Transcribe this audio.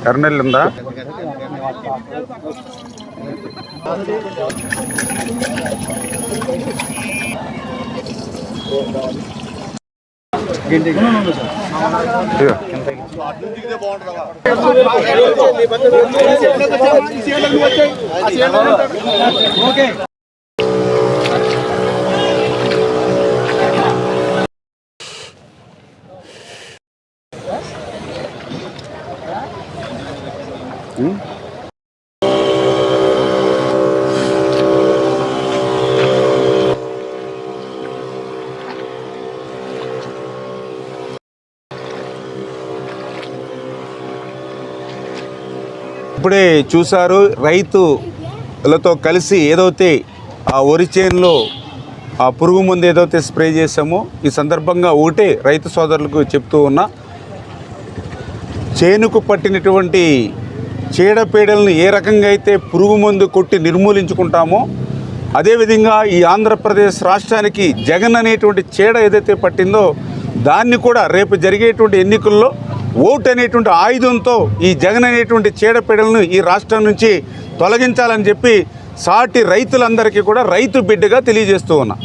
ఎర్రనెల్లి ఉందా? ఇప్పుడే చూశారు, రైతులతో కలిసి ఏదైతే ఆ వరి చేనులో ఆ పురుగు మందు ఏదైతే స్ప్రే చేసామో, ఈ సందర్భంగా ఒకటే రైతు సోదరులకు చెప్తూ ఉన్నా, చేనుకు పట్టినటువంటి చీడపీడలను ఏ రకంగా అయితే పురుగు మందు కొట్టి నిర్మూలించుకుంటామో, అదేవిధంగా ఈ ఆంధ్రప్రదేశ్ రాష్ట్రానికి జగన్ అనేటువంటి చీడ ఏదైతే పట్టిందో దాన్ని కూడా రేపు జరిగేటువంటి ఎన్నికల్లో ఓటు అనేటువంటి ఆయుధంతో ఈ జగన్ అనేటువంటి చీడపీడలను ఈ రాష్ట్రం నుంచి తొలగించాలని చెప్పి సాటి రైతులందరికీ కూడా రైతు బిడ్డగా తెలియజేస్తూ ఉన్నా.